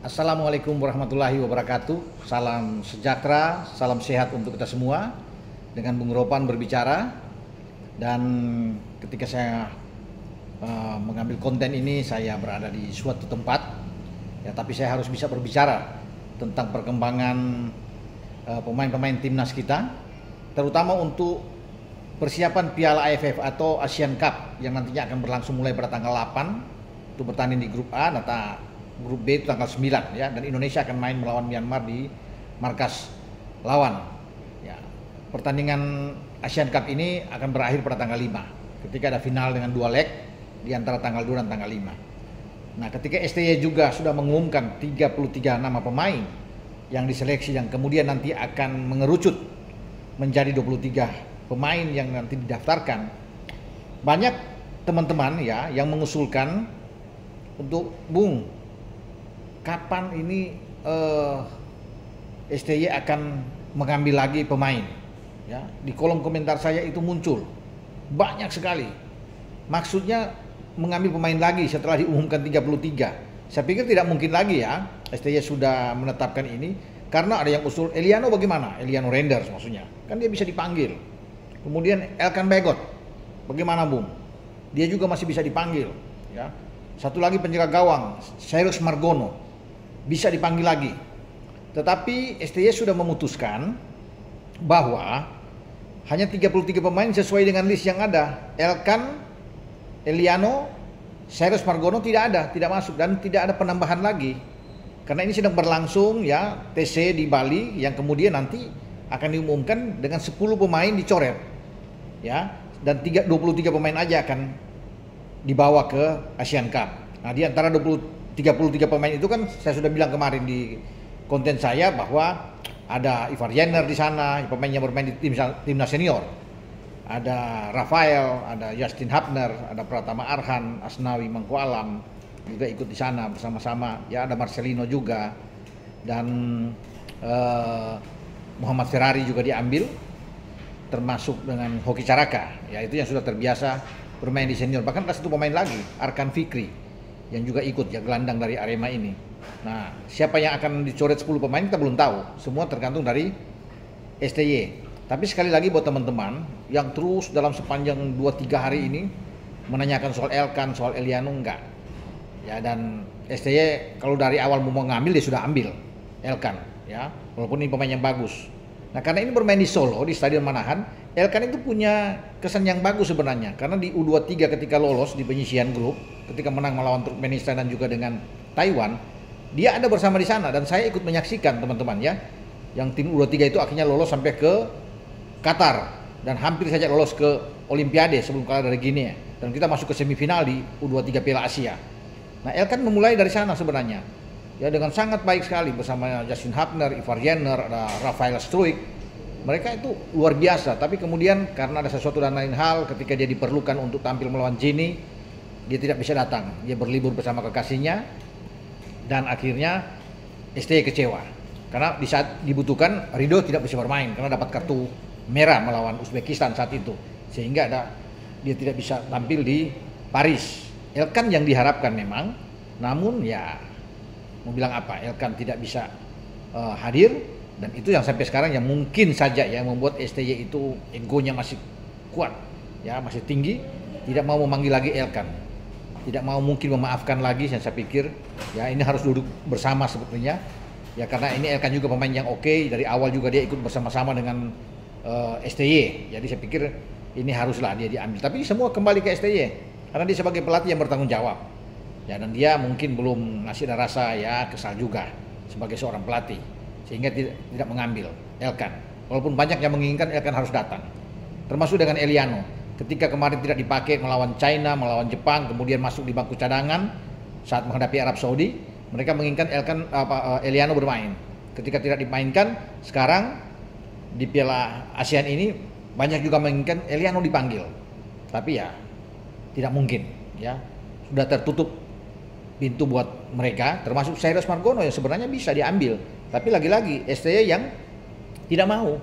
Assalamualaikum warahmatullahi wabarakatuh. Salam sejahtera, salam sehat untuk kita semua. Dengan Bung Ropan berbicara. Dan ketika saya mengambil konten ini, saya berada di suatu tempat. Ya, tapi saya harus bisa berbicara tentang perkembangan pemain-pemain timnas kita, terutama untuk persiapan Piala AFF atau Asian Cup yang nantinya akan berlangsung mulai pada tanggal 8 untuk bertanding di grup A, grup B itu tanggal 9 ya, dan Indonesia akan main melawan Myanmar di markas lawan. Ya, pertandingan Asian Cup ini akan berakhir pada tanggal 5 ketika ada final dengan 2 leg di antara tanggal 2 dan tanggal 5. Nah, ketika STY juga sudah mengumumkan 33 nama pemain yang diseleksi yang kemudian nanti akan mengerucut menjadi 23 pemain yang nanti didaftarkan. Banyak teman-teman ya yang mengusulkan untuk Bung, kapan ini STY akan mengambil lagi pemain? Ya, di kolom komentar saya itu muncul banyak sekali. Maksudnya mengambil pemain lagi setelah diumumkan 33. Saya pikir tidak mungkin lagi ya. STY sudah menetapkan ini karena ada yang usul Eliano bagaimana? Eliano Renders maksudnya. Kan dia bisa dipanggil. Kemudian Elkan Bagot. Bagaimana, Bung? Dia juga masih bisa dipanggil, ya. Satu lagi penjaga gawang, Cyrus Margono, bisa dipanggil lagi. Tetapi STY sudah memutuskan bahwa hanya 33 pemain sesuai dengan list yang ada. Elkan, Eliano, Cyrus Margono tidak masuk dan tidak ada penambahan lagi. Karena ini sedang berlangsung ya TC di Bali yang kemudian nanti akan diumumkan dengan 10 pemain dicoret. Ya, dan 23 pemain aja akan dibawa ke Asian Cup. Nah, di antara 33 pemain itu kan saya sudah bilang kemarin di konten saya bahwa ada Ivar Jenner di sana, pemain yang bermain di timnas senior. Ada Rafael, ada Justin Hubner, ada Pratama Arhan, Asnawi Mangku Alam juga ikut di sana bersama-sama. Ya, ada Marcelino juga dan Muhammad Ferrari juga diambil, termasuk dengan Hoki Caraka. Ya, itu yang sudah terbiasa bermain di senior. Bahkan ada satu pemain lagi, Arkan Fikri, yang juga ikut ya gelandang dari Arema ini. Nah, siapa yang akan dicoret 10 pemain kita belum tahu. Semua tergantung dari STY. Tapi sekali lagi buat teman-teman yang terus dalam sepanjang 2-3 hari ini menanyakan soal Elkan, soal Eliano, enggak. Ya, dan STY kalau dari awal mau ngambil dia sudah ambil Elkan, ya. Walaupun ini pemain yang bagus. Nah, karena ini bermain di Solo, di Stadion Manahan, Elkan itu punya kesan yang bagus sebenarnya. Karena di U23 ketika lolos di penyisihan grup, ketika menang melawan Turkmenistan dan juga dengan Taiwan, dia ada bersama di sana dan saya ikut menyaksikan teman-teman ya. Yang tim U23 itu akhirnya lolos sampai ke Qatar dan hampir saja lolos ke Olimpiade sebelum kalah dari Guinea. Dan kita masuk ke semifinal di U23 Piala Asia. Nah, Elkan memulai dari sana sebenarnya. Ya, dengan sangat baik sekali bersama Justin Hubner, Ivar Jenner, ada Rafael Struik. Mereka itu luar biasa, tapi kemudian karena ada sesuatu dan lain hal ketika dia diperlukan untuk tampil melawan Gini, dia tidak bisa datang. Dia berlibur bersama kekasihnya dan akhirnya STY kecewa. Karena di saat dibutuhkan Ridho tidak bisa bermain karena dapat kartu merah melawan Uzbekistan saat itu. Sehingga dia tidak bisa tampil di Paris. Elkan yang diharapkan memang, namun ya mau bilang apa, Elkan tidak bisa hadir, dan itu yang sampai sekarang yang mungkin saja yang membuat STY itu egonya masih kuat, ya masih tinggi, tidak mau memanggil lagi Elkan, tidak mau mungkin memaafkan lagi. Saya pikir ya ini harus duduk bersama sepertinya, ya karena ini Elkan juga pemain yang oke, dari awal juga dia ikut bersama-sama dengan STY, jadi saya pikir ini haruslah dia diambil. Tapi semua kembali ke STY karena dia sebagai pelatih yang bertanggung jawab. Ya, dan dia mungkin belum ngasih rasa ya kesal juga sebagai seorang pelatih sehingga tidak mengambil Elkan. Walaupun banyak yang menginginkan Elkan harus datang. Termasuk dengan Eliano. Ketika kemarin tidak dipakai melawan China, melawan Jepang, kemudian masuk di bangku cadangan saat menghadapi Arab Saudi, mereka menginginkan Eliano bermain. Ketika tidak dimainkan, sekarang di Piala ASEAN ini banyak juga menginginkan Eliano dipanggil. Tapi ya tidak mungkin, ya. Sudah tertutup pintu buat mereka, termasuk Cyrus Margono yang sebenarnya bisa diambil, tapi lagi-lagi STY yang tidak mau,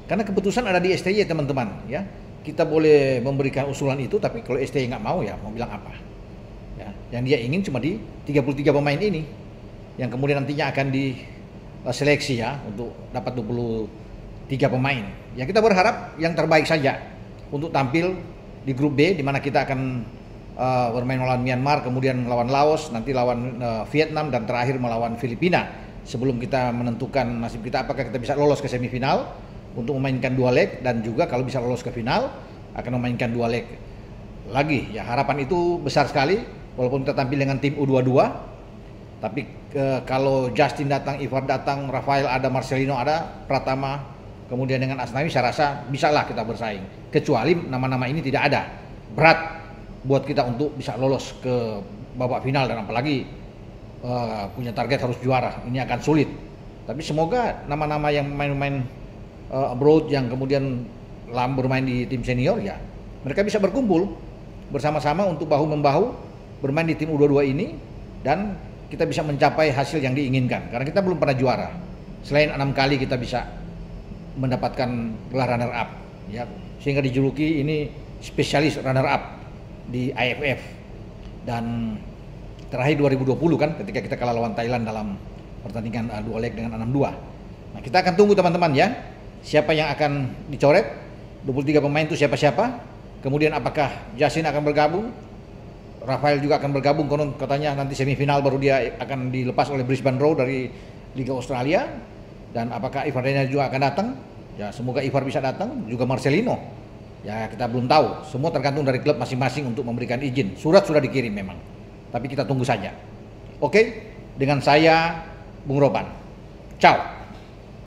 karena keputusan ada di STY teman-teman ya. Kita boleh memberikan usulan itu, tapi kalau STY nggak mau ya mau bilang apa ya. Yang dia ingin cuma di 33 pemain ini yang kemudian nantinya akan diseleksi ya untuk dapat 23 pemain. Ya kita berharap yang terbaik saja untuk tampil di grup B, di mana kita akan bermain melawan Myanmar, kemudian lawan Laos, nanti lawan Vietnam, dan terakhir melawan Filipina. Sebelum kita menentukan nasib kita apakah kita bisa lolos ke semifinal untuk memainkan 2 leg, dan juga kalau bisa lolos ke final akan memainkan 2 leg lagi. Ya harapan itu besar sekali walaupun kita tampil dengan tim U22. Tapi kalau Justin datang, Ivar datang, Rafael ada, Marcelino ada, Pratama, kemudian dengan Asnawi, saya rasa bisalah kita bersaing. Kecuali nama-nama ini tidak ada, berat buat kita untuk bisa lolos ke babak final, dan apalagi punya target harus juara. Ini akan sulit. Tapi semoga nama-nama yang main-main abroad yang kemudian bermain di tim senior, ya mereka bisa berkumpul bersama-sama untuk bahu-membahu bermain di tim U22 ini, dan kita bisa mencapai hasil yang diinginkan. Karena kita belum pernah juara. Selain 6 kali kita bisa mendapatkan gelar runner up, ya, sehingga dijuluki ini spesialis runner up di AFF. Dan terakhir 2020 kan ketika kita kalah lawan Thailand dalam pertandingan 2 leg dengan 6-2. Nah, kita akan tunggu teman-teman ya, siapa yang akan dicoret 23 pemain itu siapa-siapa. Kemudian apakah Justin akan bergabung, Rafael juga akan bergabung, konon katanya nanti semifinal baru dia akan dilepas oleh Brisbane Roar dari Liga Australia. Dan apakah Ivar Daniel juga akan datang? Ya semoga Ivar bisa datang, juga Marcelino. Ya kita belum tahu, semua tergantung dari klub masing-masing untuk memberikan izin. Surat sudah dikirim memang, tapi kita tunggu saja. Oke, dengan saya Bung Roban. Ciao.